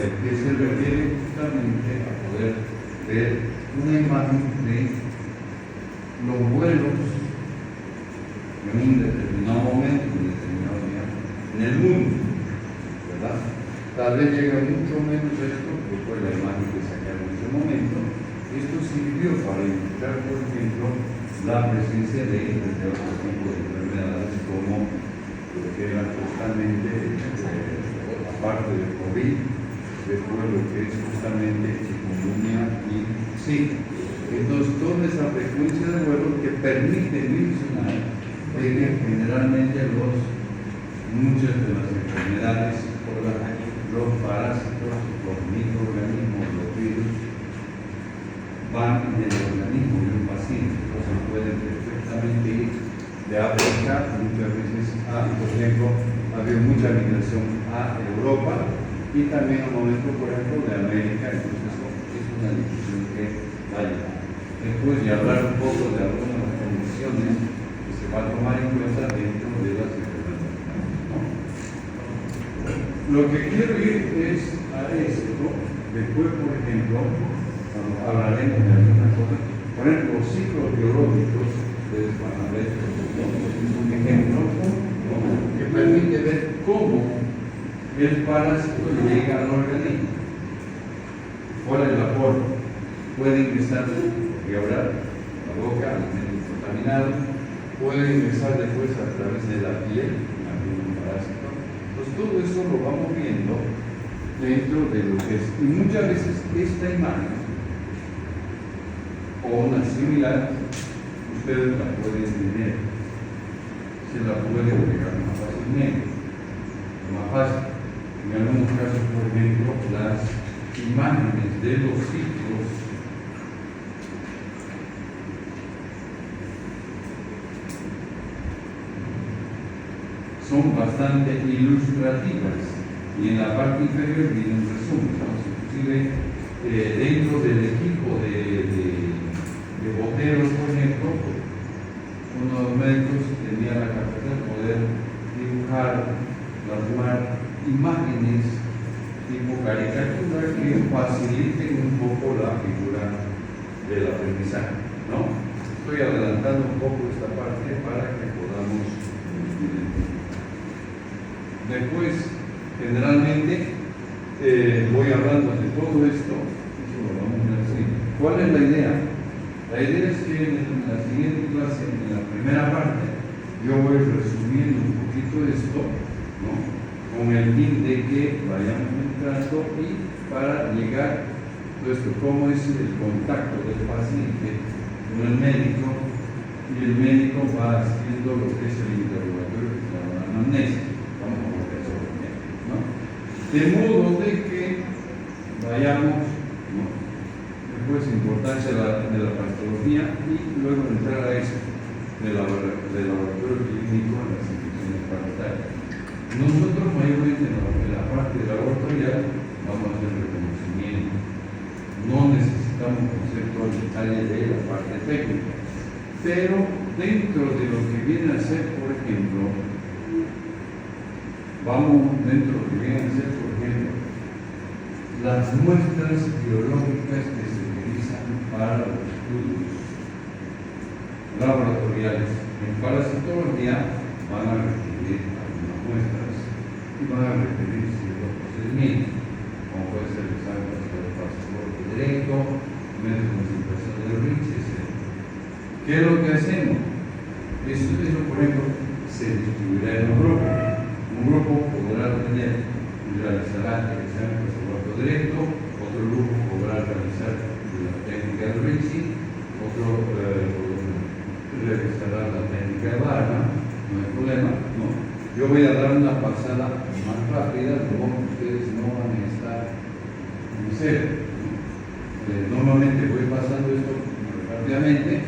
que se refiere justamente a poder ver una imagen de los vuelos en un determinado momento, en un determinado día, en el mundo, ¿verdad? Tal vez llega mucho menos esto, pues fue la imagen que sacaron en ese momento. Esto sirvió para ilustrar, por ejemplo, la presencia de otro tipo de enfermedades como lo que era justamente, aparte del COVID, después lo que es justamente chikungunya y Zika. Entonces, toda esa frecuencia de vuelo que permite mencionar de que generalmente muchas de las enfermedades, los parásitos, los microorganismos, los virus, van en el organismo de un paciente. Entonces, pueden perfectamente ir de África, muchas veces por ejemplo, ha habido mucha migración a Europa y también a momentos, por ejemplo, de América. Entonces, eso es una discusión que hay. Después de hablar un poco de algunas condiciones que se va a tomar en cuenta dentro de las enfermedades, ¿no? Lo que quiero ir es a esto. Después, por ejemplo, hablaremos de algunas cosas. Por ejemplo, los ciclos biológicos, ustedes van a ver, es un ejemplo, ¿no?, que permite ver cómo el parásito llega al organismo. ¿Cuál es la forma? Puede ingresar y hablar la boca, alimentos contaminados, puede ingresar después a través de la piel, algún parásito. Entonces, todo eso lo vamos viendo dentro de lo que es. Y muchas veces esta imagen o una similar, ustedes la pueden tener, se la pueden pegar más fácilmente, más fácil. En algunos casos, por ejemplo, las imágenes de los ciclos son bastante ilustrativas y en la parte inferior viene un resumen, ¿no? Inclusive dentro del equipo de boteros, por ejemplo, uno de los médicos tenía la capacidad de poder dibujar, plasmar imágenes tipo caricatura que faciliten un poco la figura del aprendizaje, ¿no? Estoy adelantando un poco esta parte para que podamos identificar. Después, generalmente, voy hablando de todo esto, eso lo vamos a decir. ¿Cuál es la idea? La idea es que en la siguiente clase, en la primera parte, yo voy resumiendo un poquito esto, ¿no?, con el fin de que vayamos entrando y para llegar a esto, cómo es el contacto del paciente con el médico, y el médico va haciendo lo que es el interrogatorio, que se llama la anamnesis. Vamos a ver eso también, ¿no? De modo de que vayamos, ¿no?, después importancia de la patología y luego entrar a eso del laboratorio clínico en las instituciones parental. Nosotros mayormente en la parte laboratorial vamos a hacer reconocimiento, no necesitamos conocer todo el detalle de la parte técnica, pero dentro de lo que viene a ser, por ejemplo, las muestras biológicas que se utilizan para los estudios laboratoriales. En parasitología van a requerir algunas muestras y van a requerir ciertos procedimientos, como puede ser el examen de pasaporte directo, medios de concentración de Rich, etc. ¿Qué es lo que hacemos? Eso, por ejemplo, se distribuirá en un grupo. Un grupo podrá realizará el examen de pasaporte directo, otro grupo podrá realizar la técnica de Ricci, otro realizará la técnica de Varma, no hay problema, ¿no? Yo voy a dar una pasada más rápida, de modo que ustedes no van a estar en cero. Normalmente voy pasando esto rápidamente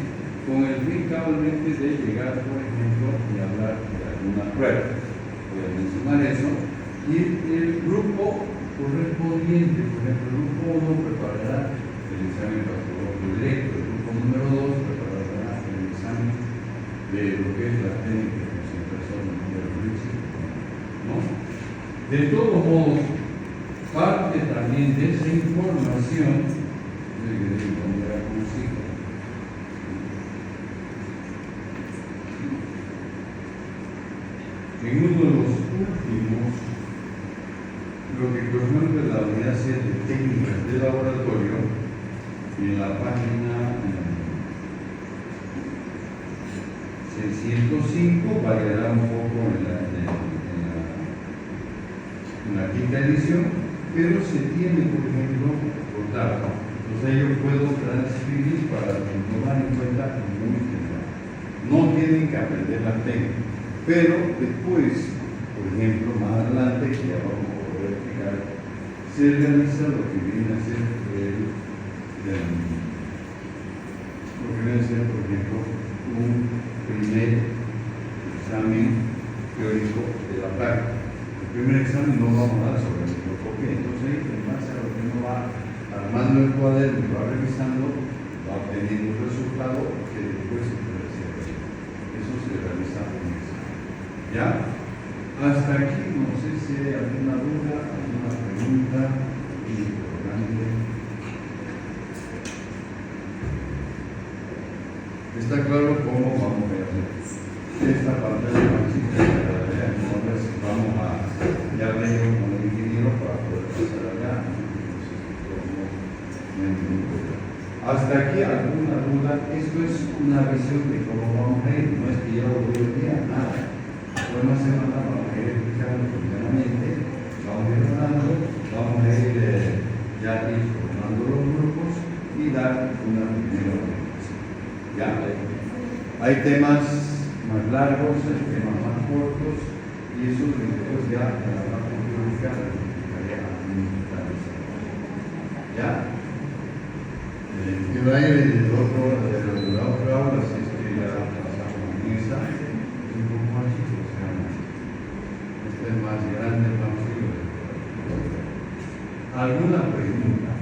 con el fin cabalmente de llegar, por ejemplo, y hablar de alguna prueba. Voy a mencionar eso. Y el grupo correspondiente, por ejemplo, el grupo 1 preparará el examen de pasaporte directo, el grupo número 2 preparará el examen de lo que es la técnica de concentración de Ricci, ¿no? De todos modos, parte también de esa información, debería poner la música. En uno de los últimos, lo que corresponde a la unidad 7 de técnicas de laboratorio, en la página 605, variará un poco en la quinta edición, pero se tiene, por ejemplo, por tabla. Entonces yo puedo transcribir para tomar en cuenta muy temprano. No tienen que aprender la técnica, pero después, por ejemplo, más adelante, que ya vamos a poder explicar, se realiza lo que viene a ser por ejemplo, un primer examen teórico de la práctica. El primer examen no vamos a dar sobre la microscopía, entonces en base a lo que uno va armando el cuaderno y va revisando, va obteniendo un resultado que después se puede hacer. Eso se realiza en el examen. ¿Ya? Hasta aquí, no sé si hay alguna duda, alguna pregunta importante. Está claro cómo vamos a hacer esta parte de la visita. Entonces vamos a ya leer con el ingeniero para poder pasar allá. Hasta aquí alguna duda. Esto es una visión de cómo vamos a ir. No es que yo lo voy a día, nada. Una semana vamos a ir explicando continuamente, vamos a ir hablando, vamos a ir ya ir formando los grupos y dar una primera orientación. Ya, hay temas más largos, hay temas más cortos, y eso después ya en la parte pública tarea administrativa. ¿Ya? Que va a ir de la otra aula, si es que ya pasamos en esa, es un poco más chico, o sea, este es más grande, más chico. ¿Alguna pregunta?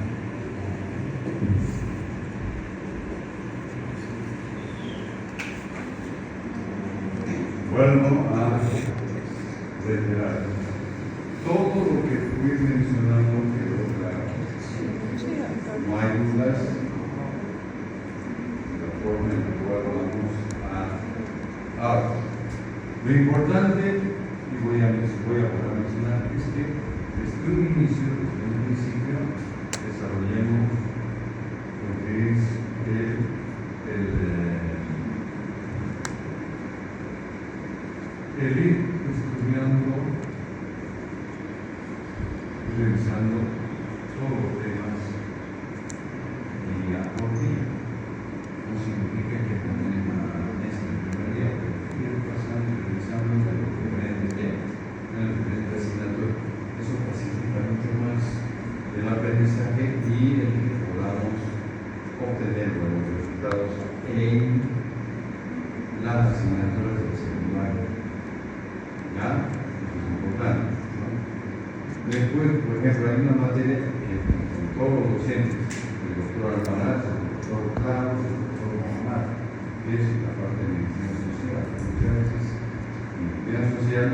Vuelvo a reiterar. Todo lo que fui mencionando quedó claro. No hay dudas de la forma en la cual vamos a ahora. Lo importante, y voy a mencionar, es que desde un inicio, desde un principio, desarrollemos lo que es el ir estudiando y revisando todos los temas día por día. No significa que también este primer día, pero ir pasando y revisando de los diferentes temas, de las diferentes asignaturas. Eso facilita mucho más el aprendizaje y el que podamos obtener buenos resultados en las asignaturas del secundario. ¿Ya? Eso es importante, ¿no? Después, por ejemplo, hay una materia que con todos los docentes, el doctor Almaraz, el doctor Claros, el doctor Mohamad, que es la parte de medicina social. Muchas veces, en medicina social,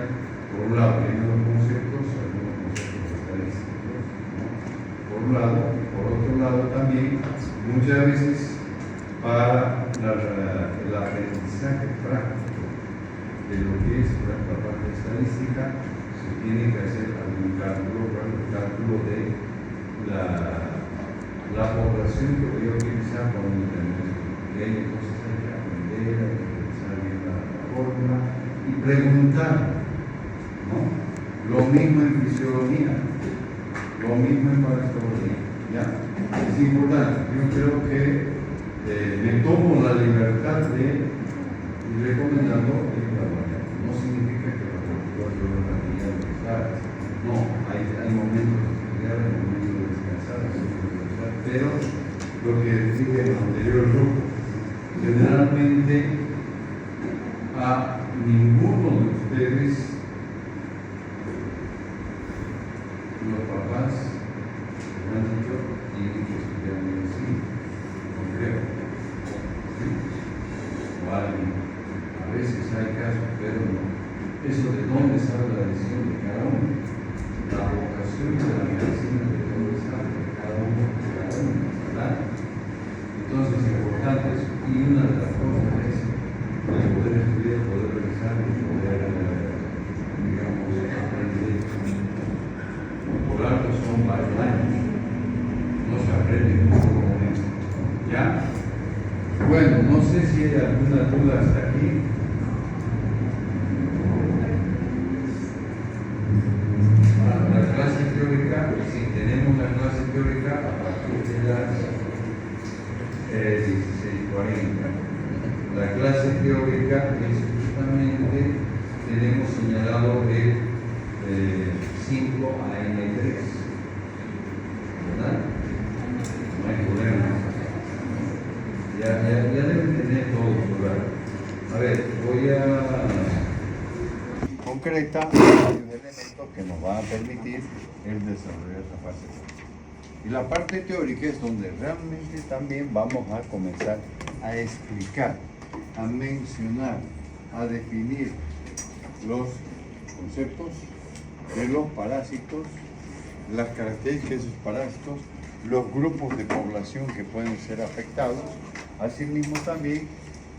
por un lado, tienen los conceptos, algunos conceptos estadísticos, ¿no? Por un lado, y por otro lado también, muchas veces, para el aprendizaje práctico de lo que es la parte estadística, se tiene que hacer algún cálculo, el cálculo de la población que voy a utilizar con mi intervención. Y ahí entonces hay que aprender, hay que utilizar bien la fórmula y preguntar, ¿no? Lo mismo en fisiología, lo mismo en parasitología. Ya, es importante. Yo creo que me tomo la libertad de ir recomendando el laboratorio. No significa que los 24 horas al día no estar. No, hay momentos de estudiar, hay momentos de descansar, pero lo que dije en el anterior grupo, generalmente a ninguno de ustedes, los papás, me han dicho, tienen que estudiar medicina, no creo. ¿Sí? O alguien. A veces hay casos, pero no. Eso de dónde sale la decisión de cada uno. La vocación de la medicina son varios años. No se aprende en un solo momento. ¿Ya? Bueno, no sé si hay alguna duda hasta aquí. La clase teórica, si tenemos la clase teórica a partir de las 16:40. La clase teórica es justamente, tenemos señalado el 5 a N3, ¿verdad? No hay problema. Ya deben tener todo claro. A ver, voy a... concreta varios elementos que nos van a permitir el desarrollo de esta fase. Y la parte teórica es donde realmente también vamos a comenzar a explicar, a mencionar, a definir los conceptos de los parásitos, las características de esos parásitos, los grupos de población que pueden ser afectados, asimismo también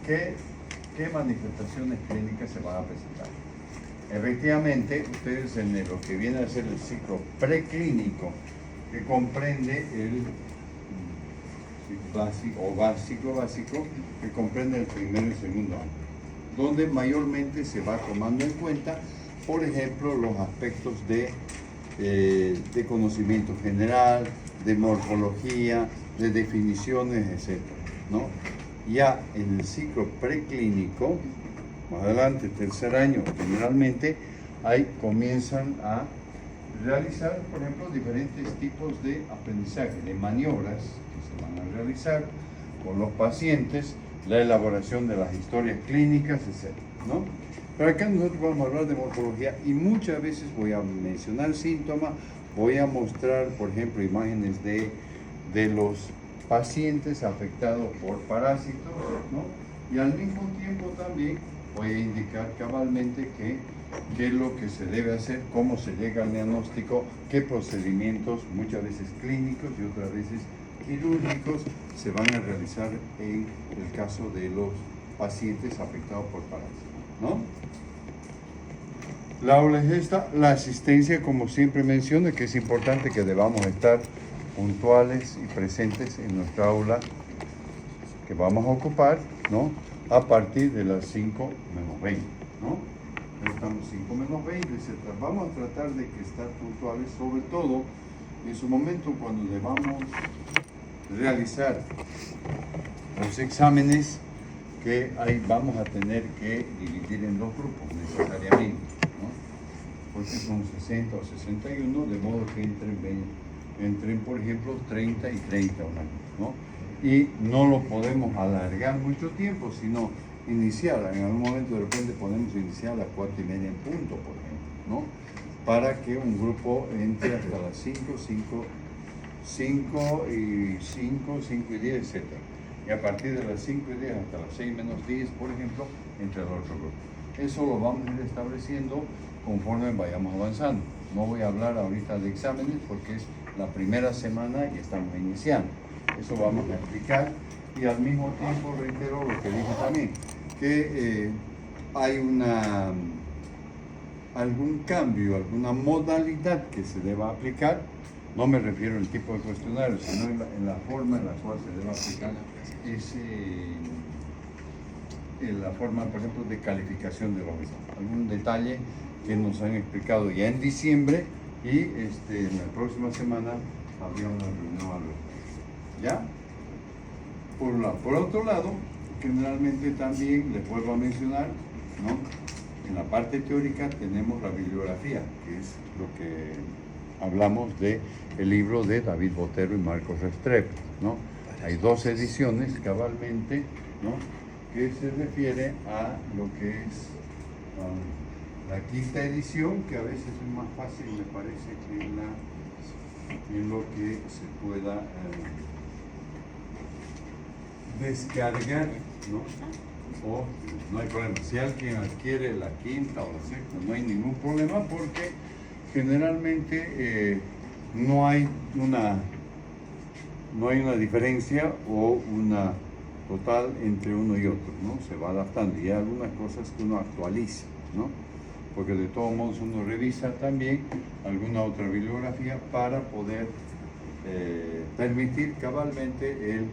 qué manifestaciones clínicas se van a presentar. Efectivamente, ustedes en lo que viene a ser el ciclo preclínico, que comprende el ciclo básico, que comprende el primero y segundo año, donde mayormente se va tomando en cuenta, por ejemplo, los aspectos de conocimiento general, de morfología, de definiciones, etc., ¿no? Ya en el ciclo preclínico, más adelante, tercer año, generalmente, ahí comienzan a realizar, por ejemplo, diferentes tipos de aprendizaje, de maniobras que se van a realizar con los pacientes, la elaboración de las historias clínicas, etc., ¿no? Pero acá nosotros vamos a hablar de morfología y muchas veces voy a mencionar síntomas, voy a mostrar, por ejemplo, imágenes de los pacientes afectados por parásitos, ¿no? Y al mismo tiempo también voy a indicar cabalmente qué es lo que se debe hacer, cómo se llega al diagnóstico, qué procedimientos, muchas veces clínicos y otras veces quirúrgicos, se van a realizar en el caso de los pacientes afectados por parásitos, ¿no? La aula es esta, la asistencia, como siempre menciono, que es importante que debamos estar puntuales y presentes en nuestra aula que vamos a ocupar, ¿no? A partir de las 5 menos 20, ¿no? Estamos 5 menos 20, etc. Vamos a tratar de que estar puntuales, sobre todo en su momento cuando debamos realizar los exámenes, que ahí vamos a tener que dividir en dos grupos necesariamente, ¿no? Porque son 60 o 61, de modo que entren, por ejemplo, 30 y 30 un año, ¿no? Y no lo podemos alargar mucho tiempo, sino iniciar, en algún momento de repente podemos iniciar a las 4:30 en punto, por ejemplo, ¿no? Para que un grupo entre hasta las 5 y 10, etc. Y a partir de las 5 y 10 hasta las 6 menos 10, por ejemplo, entre el otro grupo. Eso lo vamos a ir estableciendo conforme vayamos avanzando. No voy a hablar ahorita de exámenes porque es la primera semana y estamos iniciando. Eso vamos a explicar y al mismo tiempo reitero lo que dije también, que hay algún cambio, alguna modalidad que se deba aplicar. No me refiero al tipo de cuestionario, sino en la forma en la cual se debe aplicar en la forma, por ejemplo, de calificación de los exámenes. Algún detalle que nos han explicado ya en diciembre y en la próxima semana habría una reunión al respecto. ¿Ya? Por otro lado, generalmente también les vuelvo a mencionar, ¿no? En la parte teórica tenemos la bibliografía, que es lo que hablamos de el libro de David Botero y Marcos Restrepo, ¿no? Hay 2 ediciones cabalmente, ¿no? Que se refiere a lo que es la 5ª edición, que a veces es más fácil, me parece, que en lo que se pueda descargar, ¿no? O no hay problema. Si alguien adquiere la 5ª o la 6ª, no hay ningún problema porque generalmente no hay una diferencia o una total entre uno y otro, ¿no? Se va adaptando y hay algunas cosas que uno actualiza, ¿no? porque de todos modos uno revisa también alguna otra bibliografía para poder permitir cabalmente el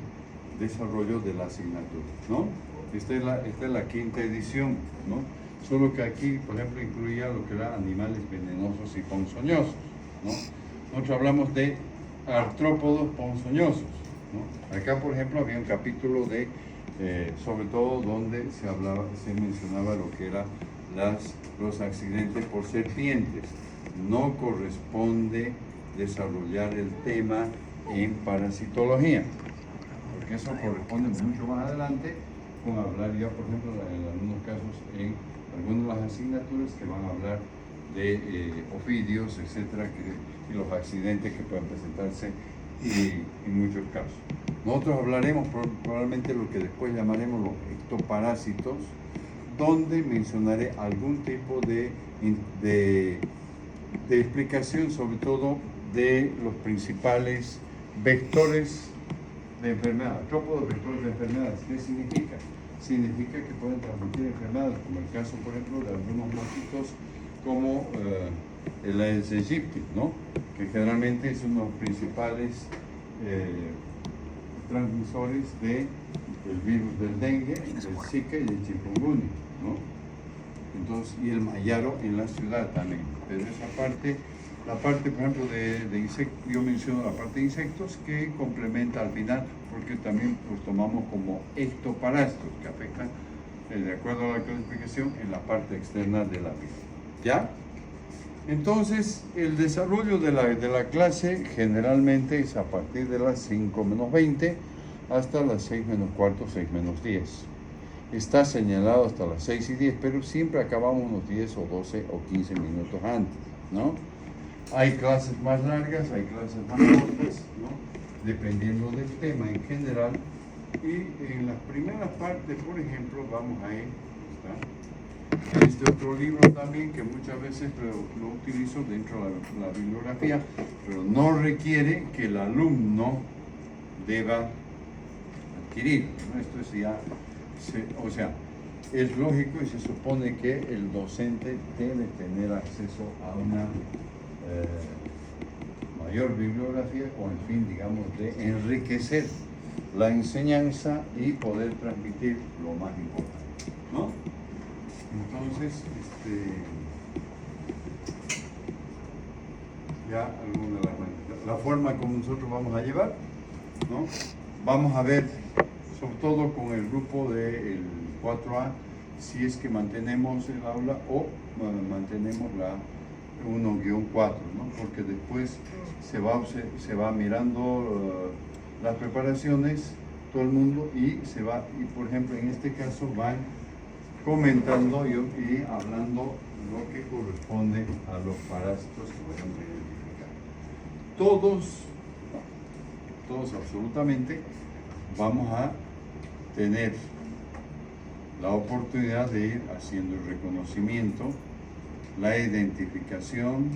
desarrollo de la asignatura, ¿no? Esta es la quinta edición, ¿no? Solo que aquí, por ejemplo, incluía lo que eran animales venenosos y ponzoñosos, ¿no? Nosotros hablamos de artrópodos ponzoñosos, ¿no? Acá, por ejemplo, había un capítulo de, sobre todo, donde se mencionaba lo que eran los accidentes por serpientes. No corresponde desarrollar el tema en parasitología, porque eso corresponde mucho más adelante con hablar ya, por ejemplo, en algunos casos, en algunas de las asignaturas que van a hablar de ofidios, etcétera, y los accidentes que pueden presentarse en muchos casos. Nosotros hablaremos probablemente lo que después llamaremos los ectoparásitos, donde mencionaré algún tipo de explicación, sobre todo de los principales vectores de enfermedad. Artrópodos vectores de enfermedades. ¿Qué significa? Significa que pueden transmitir enfermedades, como el caso, por ejemplo, de algunos mosquitos como el Aedes aegypti, ¿no? Que generalmente es uno de los principales transmisores del virus del dengue, del Zika y del chikungunya, ¿no? Entonces, y el mayaro en la ciudad también. Pero esa parte, la parte, por ejemplo, de insectos, yo menciono la parte de insectos que complementa al final, porque también los tomamos como ectoparásitos que afectan, de acuerdo a la clasificación, en la parte externa de la piel. ¿Ya? Entonces, el desarrollo de la clase generalmente es a partir de las 5 menos 20 hasta las 6 menos cuarto, 6 menos 10. Está señalado hasta las 6 y 10, pero siempre acabamos unos 10 o 12 o 15 minutos antes, ¿no? Hay clases más largas, hay clases más cortas, ¿no? Dependiendo del tema en general. Y en las primeras partes, por ejemplo, vamos a ir, ¿está? Este otro libro también que muchas veces lo utilizo dentro de la bibliografía, pero no requiere que el alumno deba adquirir, ¿no? Esto es ya, o sea, es lógico y se supone que el docente debe tener acceso a una mayor bibliografía con el fin, digamos, de enriquecer la enseñanza y poder transmitir lo más importante, ¿no? Entonces, ya alguna de la forma como nosotros vamos a llevar, ¿no? Vamos a ver, sobre todo con el grupo del 4A, si es que mantenemos el aula o mantenemos la 1-4, ¿no? Porque después se va mirando las preparaciones, todo el mundo, y por ejemplo, en este caso van comentando y hablando lo que corresponde a los parásitos que vayan a identificar. Todos absolutamente vamos a tener la oportunidad de ir haciendo el reconocimiento, la identificación,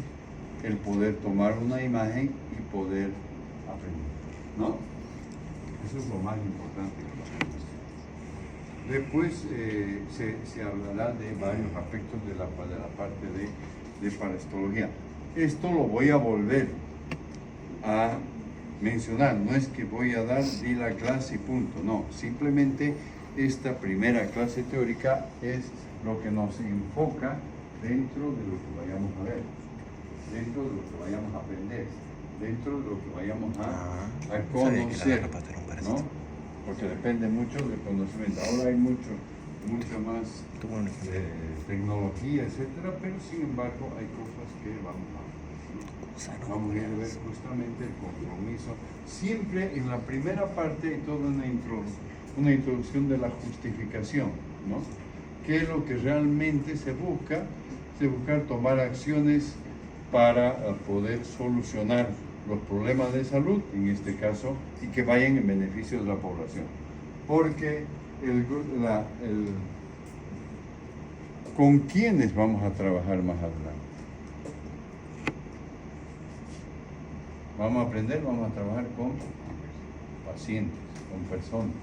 el poder tomar una imagen y poder aprender, ¿no? Eso es lo más importante. Después se hablará de varios aspectos de la parte de parasitología. Esto lo voy a volver a mencionar, no es que voy a di la clase y punto, no, simplemente esta primera clase teórica es lo que nos enfoca dentro de lo que vayamos a ver, dentro de lo que vayamos a aprender, dentro de lo que vayamos a conocer, ¿no? Porque depende mucho del conocimiento. Ahora hay mucha más tecnología, etcétera, pero sin embargo hay cosas que vamos a ir a ver justamente el compromiso. Siempre en la primera parte hay toda una introducción de la justificación, ¿no? ¿Qué es lo que realmente se busca? Se busca tomar acciones para poder solucionar los problemas de salud, en este caso, y que vayan en beneficio de la población. Porque ¿con quiénes vamos a trabajar más adelante? Vamos a aprender, vamos a trabajar con pacientes, con personas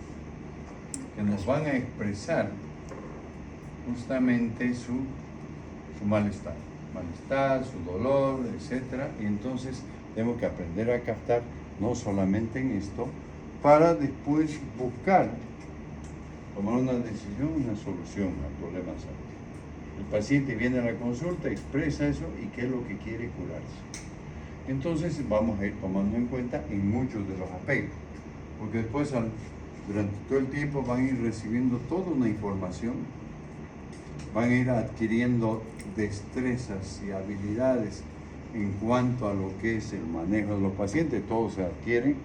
que nos van a expresar justamente su malestar, su dolor, etc. Y entonces tenemos que aprender a captar no solamente en esto, para después buscar, tomar una decisión, una solución al problema de salud. El paciente viene a la consulta, expresa eso y qué es lo que quiere curarse. Entonces vamos a ir tomando en cuenta en muchos de los aspectos, porque después durante todo el tiempo van a ir recibiendo toda una información, van a ir adquiriendo destrezas y habilidades en cuanto a lo que es el manejo de los pacientes. Todo se adquiere,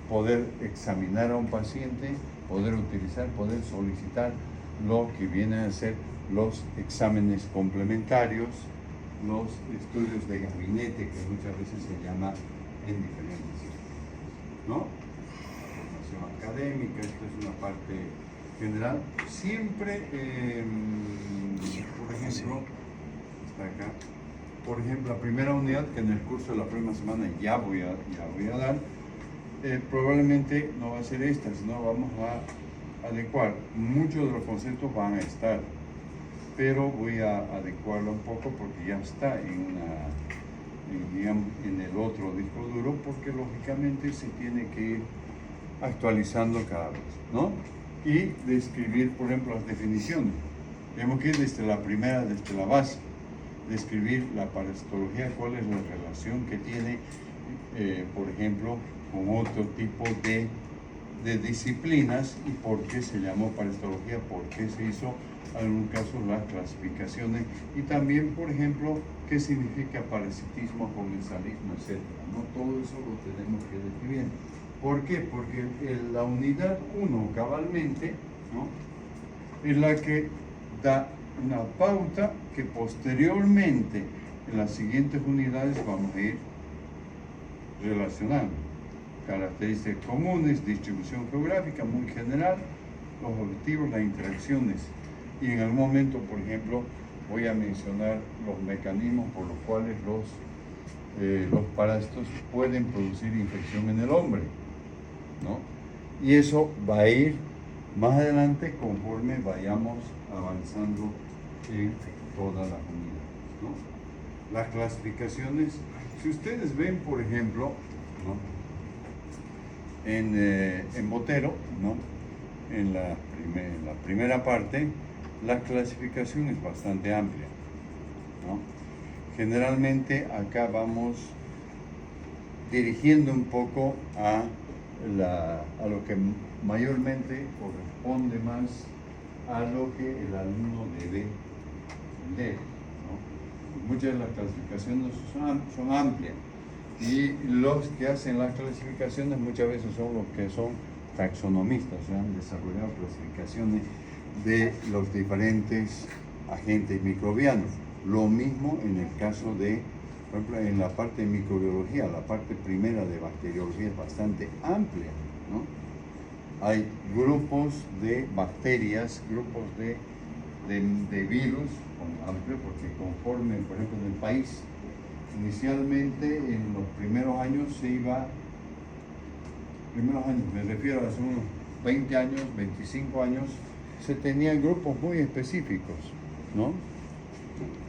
poder examinar a un paciente, poder utilizar, poder solicitar lo que vienen a ser los exámenes complementarios, los estudios de gabinete, que muchas veces se llama en diferentes sitios, ¿no? Formación académica, esto es una parte general. Siempre, por ejemplo, está acá, por ejemplo, la primera unidad que en el curso de la próxima semana ya voy a dar, probablemente no va a ser esta, sino vamos a adecuar. Muchos de los conceptos van a estar, pero voy a adecuarlo un poco porque ya está en el otro disco duro, porque lógicamente se tiene que ir actualizando cada vez, ¿no? Y describir, por ejemplo, las definiciones. Tenemos que ir desde la primera, desde la base, describir la parasitología, cuál es la relación que tiene, por ejemplo, con otro tipo de disciplinas y por qué se llamó parasitología, por qué se hizo en algún caso las clasificaciones y también, por ejemplo, qué significa parasitismo, comensalismo, etc. ¿No? Todo eso lo tenemos que describir. ¿Por qué? Porque la unidad 1 cabalmente, ¿no?, es la que da una pauta que posteriormente en las siguientes unidades vamos a ir relacionando. Características comunes, distribución geográfica muy general, los objetivos, las interacciones. Y en algún momento, por ejemplo, voy a mencionar los mecanismos por los cuales los parásitos pueden producir infección en el hombre, ¿no? Y eso va a ir más adelante conforme vayamos avanzando en todas las unidades, ¿no? Las clasificaciones, si ustedes ven, por ejemplo, ¿no?, en Botero, ¿no?, en la primera parte, la clasificación es bastante amplia, ¿no? Generalmente acá vamos dirigiendo un poco a lo que mayormente corresponde más a lo que el alumno debe entender, ¿no? Muchas de las clasificaciones son amplias y los que hacen las clasificaciones muchas veces son los que son taxonomistas, o sea, han desarrollado clasificaciones de los diferentes agentes microbianos. Lo mismo en el caso de, por ejemplo, en la parte de microbiología, la parte primera de bacteriología es bastante amplia, ¿no? Hay grupos de bacterias, grupos de virus amplio, porque conforme, por ejemplo, en el país, inicialmente en los primeros años me refiero a hace unos 20 años, 25 años, se tenían grupos muy específicos, ¿no?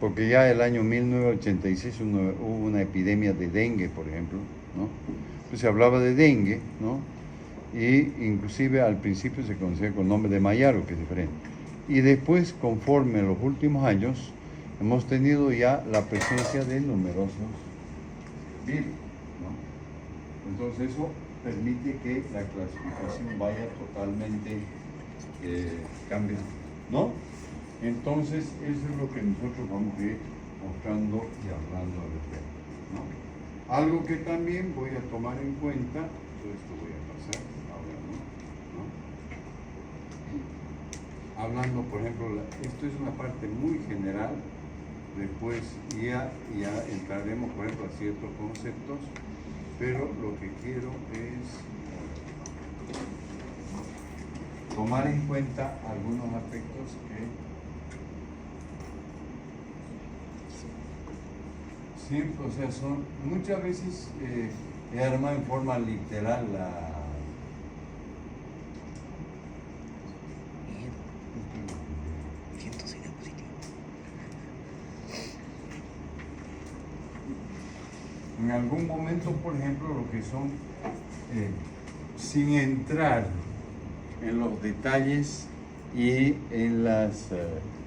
Porque ya el año 1986 hubo una epidemia de dengue, por ejemplo, ¿no? Entonces se hablaba de dengue, ¿no? Y inclusive al principio se conocía con el nombre de Mayaro, que es diferente. Y después, conforme en los últimos años, hemos tenido ya la presencia de numerosos virus, ¿no? Entonces eso permite que la clasificación vaya totalmente cambiando, ¿no? Entonces eso es lo que nosotros vamos a ir mostrando y hablando al respecto, ¿no? Algo que también voy a tomar en cuenta, todo esto voy a pasar ahora, ¿no? Hablando, por ejemplo, esto es una parte muy general, después ya entraremos, por ejemplo, a ciertos conceptos, pero lo que quiero es tomar en cuenta algunos aspectos que siempre, o sea, son muchas veces he armado en forma literal en algún momento, por ejemplo, lo que son, sin entrar en los detalles y en las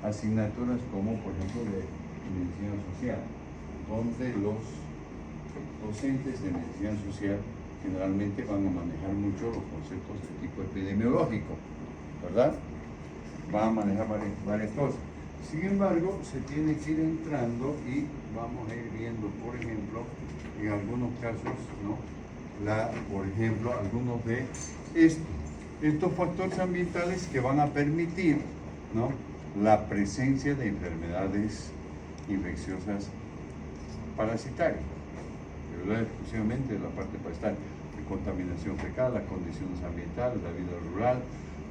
asignaturas como, por ejemplo, de medicina social, donde los docentes de medicina social generalmente van a manejar mucho los conceptos de tipo epidemiológico, ¿verdad? Van a manejar varias cosas. Sin embargo, se tiene que ir entrando y vamos a ir viendo, por ejemplo, en algunos casos, ¿no? Por ejemplo, algunos de estos factores ambientales que van a permitir, ¿no?, la presencia de enfermedades infecciosas parasitarias, exclusivamente de la parte parasitaria, de contaminación fecal, las condiciones ambientales, la vida rural,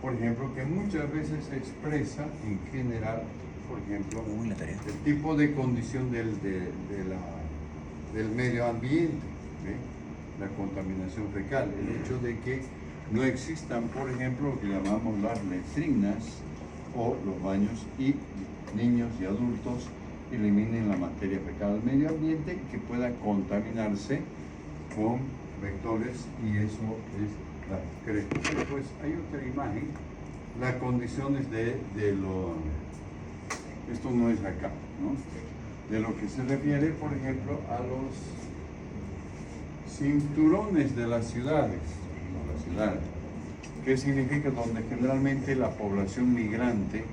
por ejemplo, que muchas veces se expresa en general, por ejemplo, el tipo de condición del medio ambiente, ¿sí? La contaminación fecal, el hecho de que no existan, por ejemplo, lo que llamamos las letrinas o los baños, y niños y adultos eliminen la materia fecal del medio ambiente que pueda contaminarse con vectores, y eso es la creencia. Pues hay otra imagen, las condiciones esto no es acá, ¿no?, de lo que se refiere, por ejemplo, a los cinturones de las ciudades, ¿Qué significa? Donde generalmente la población migrante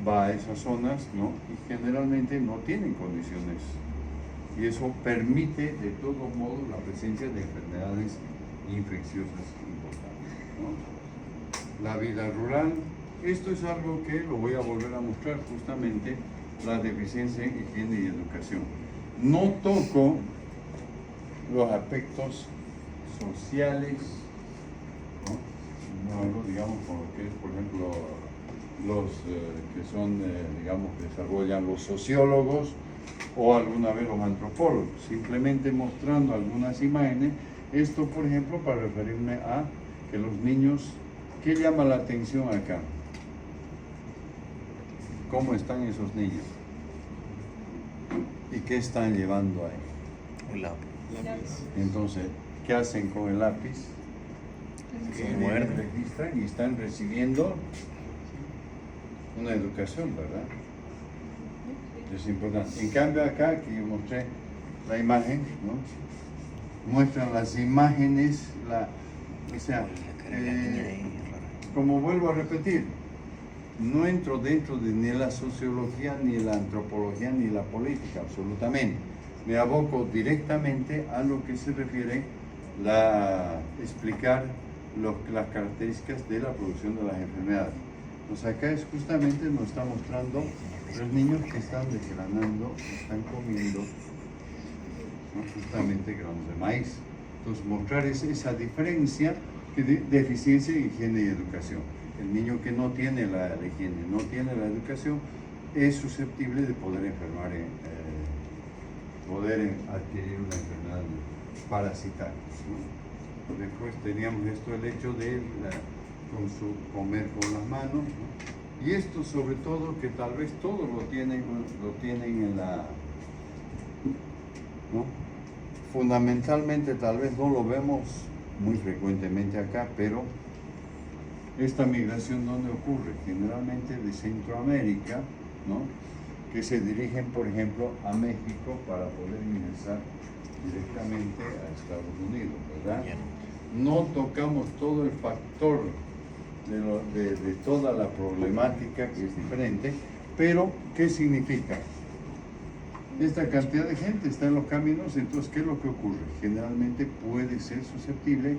va a esas zonas, ¿no?, y generalmente no tienen condiciones, y eso permite de todos modos la presencia de enfermedades infecciosas importantes, ¿no? La vida rural, esto es algo que lo voy a volver a mostrar, justamente la deficiencia en higiene y educación. No toco los aspectos sociales, ¿no? No, digamos, con lo que es, por ejemplo, los que son, digamos, que desarrollan los sociólogos o alguna vez los antropólogos, simplemente mostrando algunas imágenes. Esto, por ejemplo, para referirme a que los niños, ¿qué llama la atención acá? ¿Cómo están esos niños? ¿Y qué están llevando ahí? Un lápiz. Entonces, ¿qué hacen con el lápiz? Muerden. Registran y están recibiendo una educación, ¿verdad? Es importante. En cambio acá, que yo mostré la imagen, ¿no?, muestran las imágenes, o sea, como vuelvo a repetir, no entro dentro de ni la sociología, ni la antropología, ni la política, absolutamente. Me aboco directamente a lo que se refiere explicar las características de la producción de las enfermedades. Entonces acá es justamente nos está mostrando los niños que están desgranando, están comiendo, ¿no?, justamente granos de maíz. Entonces mostrar esa diferencia de deficiencia en higiene y educación. El niño que no tiene la higiene, no tiene la educación, es susceptible de poder enfermar, poder adquirir una enfermedad parasitaria, ¿no? Después teníamos esto, el hecho de comer con las manos, ¿no? Y esto sobre todo, que tal vez todos lo tienen en ¿no? Fundamentalmente tal vez no lo vemos muy frecuentemente acá, pero esta migración, ¿dónde ocurre? Generalmente de Centroamérica, ¿no?, que se dirigen, por ejemplo, a México para poder ingresar directamente a Estados Unidos, ¿verdad? No tocamos todo el factor de toda la problemática, que es diferente, pero ¿qué significa? Esta cantidad de gente está en los caminos, entonces ¿qué es lo que ocurre? Generalmente puede ser susceptible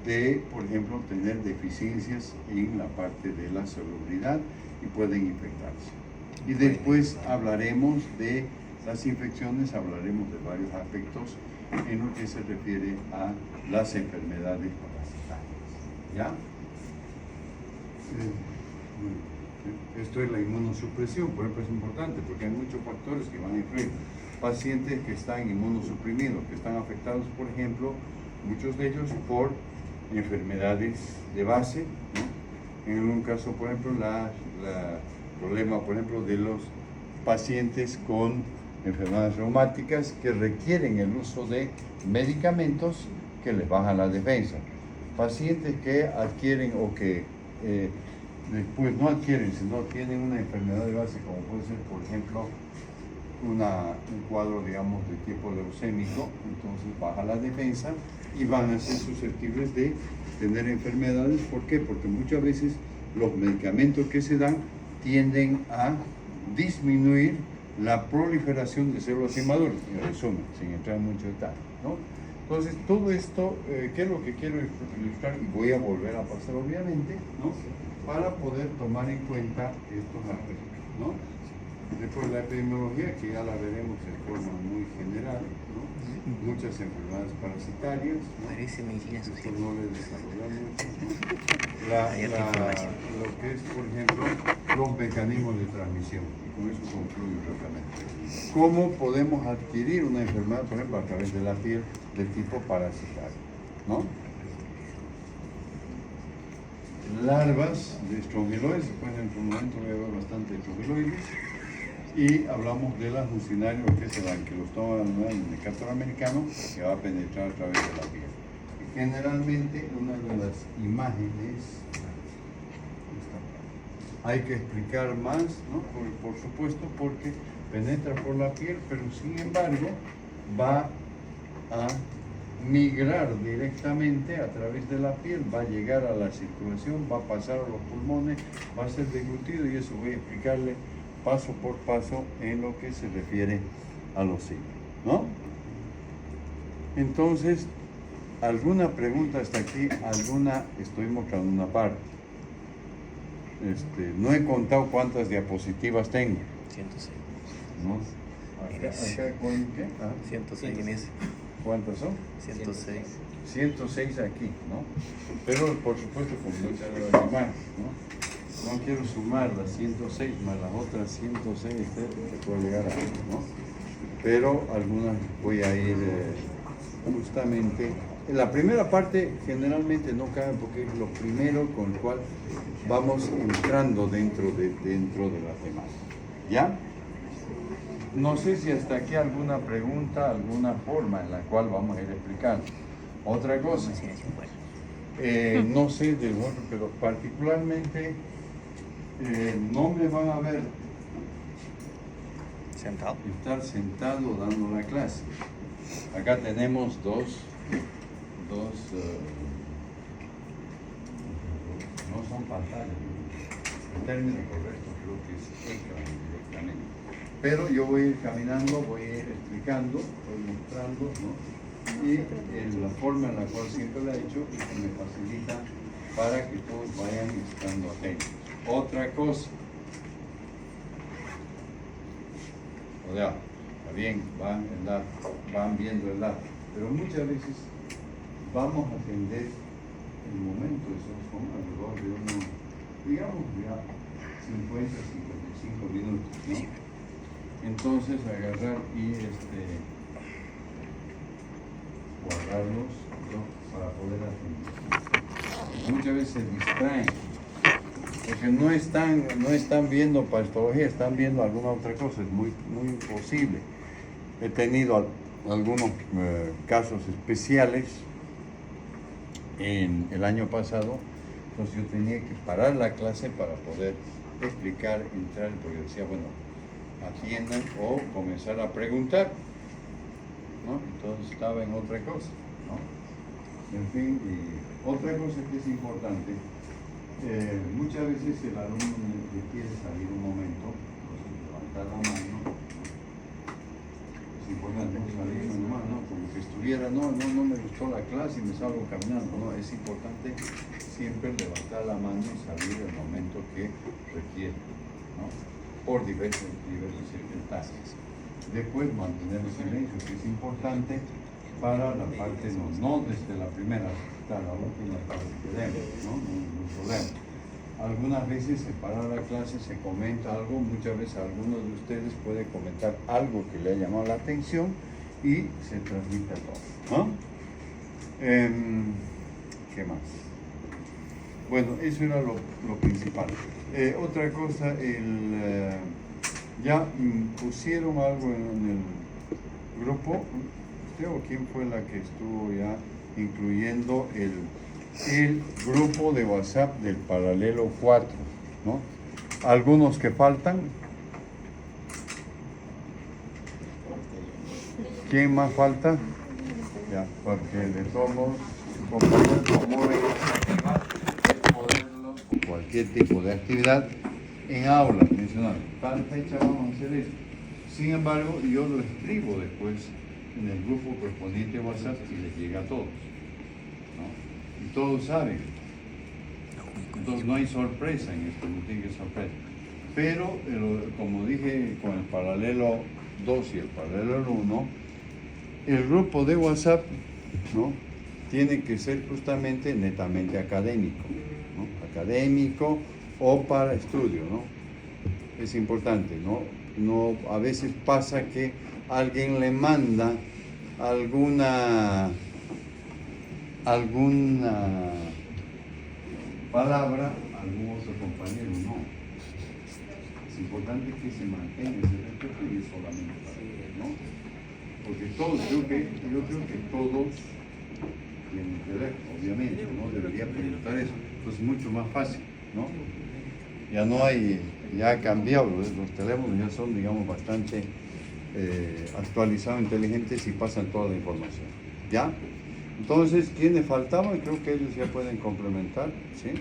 de, por ejemplo, tener deficiencias en la parte de la salubridad y pueden infectarse. Y después hablaremos de las infecciones, hablaremos de varios aspectos en lo que se refiere a las enfermedades parasitarias. ¿Ya? Esto es la inmunosupresión, por ejemplo, es importante porque hay muchos factores que van a influir. Pacientes que están inmunosuprimidos, que están afectados, por ejemplo, muchos de ellos por enfermedades de base, ¿no? En un caso, por ejemplo, problema, por ejemplo, de los pacientes con enfermedades reumáticas que requieren el uso de medicamentos que les bajan la defensa. Pacientes que adquieren o que después no adquieren, sino tienen una enfermedad de base, como puede ser, por ejemplo, un cuadro, digamos, de tipo leucémico, entonces baja la defensa y van a ser susceptibles de tener enfermedades. ¿Por qué? Porque muchas veces los medicamentos que se dan tienden a disminuir la proliferación de células inmaduras, en resumen, sin entrar en mucho detalle, ¿no? Entonces, todo esto, ¿qué es lo que quiero ilustrar? Y voy a volver a pasar, obviamente, ¿no? Para poder tomar en cuenta estos aspectos, ¿no? Después la epidemiología, que ya la veremos de forma muy general, ¿no? Muchas enfermedades parasitarias, ¿no? Parece medicina social. No le desarrollamos mucho, ¿no? Lo que es, por ejemplo, los mecanismos de transmisión. Y con eso concluyo rápidamente. ¿Cómo podemos adquirir una enfermedad, por ejemplo, a través de la piel de tipo parasitario, ¿no? Larvas de estrongiloides, después en otro momento voy a ver bastante estrongiloides, y hablamos de las mucinarios que se dan, que los toman en el cápsula americano, que va a penetrar a través de la piel. Y generalmente una de las imágenes, hay que explicar más, ¿no? Por supuesto, porque penetra por la piel, pero sin embargo va a migrar directamente a través de la piel, va a llegar a la circulación, va a pasar a los pulmones, va a ser deglutido, y eso voy a explicarle paso por paso en lo que se refiere a los signos, ¿no? Entonces, ¿alguna pregunta hasta aquí? ¿Alguna? Estoy mostrando una parte. No he contado cuántas diapositivas tengo. 106. ¿No? Acá, ¿qué? 106 en ese. ¿Cuántas son? 106. 106 aquí, ¿no? Pero por supuesto con muchas de las demás, ¿no? No quiero sumar las 106 más las otras 106, que puedo llegar a, ¿no? Pero algunas voy a ir justamente. En la primera parte generalmente no cabe porque es lo primero con el cual vamos entrando dentro de las demás. ¿Ya? No sé si hasta aquí alguna pregunta, alguna forma en la cual vamos a ir explicando. Otra cosa, no sé del otro, pero particularmente no me van a ver ¿Sentado? estar sentado dando la clase. Acá tenemos dos no son pantallas, el término correcto creo que es ecran directamente. Pero yo voy a ir caminando, voy a ir explicando, voy mostrando, ¿no? Y la forma en la cual siempre la he hecho me facilita para que todos vayan estando atentos. Otra cosa, o sea, está bien, van viendo el lado, pero muchas veces vamos a atender el momento, eso son alrededor de unos, digamos, ya 50, 55 minutos, ¿no? Entonces agarrar y guardarlos, ¿no? Para poder atender. Muchas veces se distraen, porque no están viendo pastología, están viendo alguna otra cosa, es muy posible. He tenido algunos casos especiales en el año pasado, entonces yo tenía que parar la clase para poder explicar, entrar, porque decía, bueno, atiendan o comenzar a preguntar, ¿no? Entonces estaba en otra cosa, ¿no? En fin, y otra cosa que es importante, muchas veces el alumno le quiere salir un momento, entonces levantar la mano, es importante no salir nomás, ¿no? Como que estuviera, no me gustó la clase y me salgo caminando, no, es importante siempre levantar la mano y salir el momento que requiere, ¿no? Por diversas circunstancias. Después mantener el silencio, que es importante para la parte, no desde la primera hasta la última parte que demos, ¿no? No hay problema. Algunas veces se para la clase, se comenta algo, muchas veces alguno de ustedes puede comentar algo que le ha llamado la atención y se transmite a todos, ¿no? ¿Qué más? Bueno, eso era lo principal. Otra cosa, Ya pusieron algo en el grupo. ¿Usted o quién fue la que estuvo ya incluyendo el grupo de WhatsApp del paralelo 4? ¿No? Algunos que faltan. ¿Quién más falta? Ya, porque de todos modos, compañeros, como ven, cualquier tipo de actividad en aulas mencionadas. Tal fecha vamos a hacer esto. Sin embargo, yo lo escribo después en el grupo correspondiente de WhatsApp y les llega a todos, ¿no? Y todos saben. Entonces no hay sorpresa en esto, no tiene que sorpresa. Pero, como dije con el paralelo 2 y el paralelo 1, el grupo de WhatsApp, ¿no?, tiene que ser justamente netamente académico, ¿no? Académico o para estudio, ¿no? Es importante, ¿no? A veces pasa que alguien le manda alguna palabra a algún otro compañero, no. Es importante que se mantenga ese respeto y es solamente para él, ¿no? Porque todos, yo creo que todos tienen que ver, obviamente, ¿no? Debería preguntar eso. Pues mucho más fácil, ¿no? Ya no hay, ya ha cambiado, los teléfonos ya son, digamos, bastante actualizados, inteligentes y pasan toda la información, ¿ya? Entonces, ¿quiénes faltaban? Creo que ellos ya pueden complementar, ¿sí?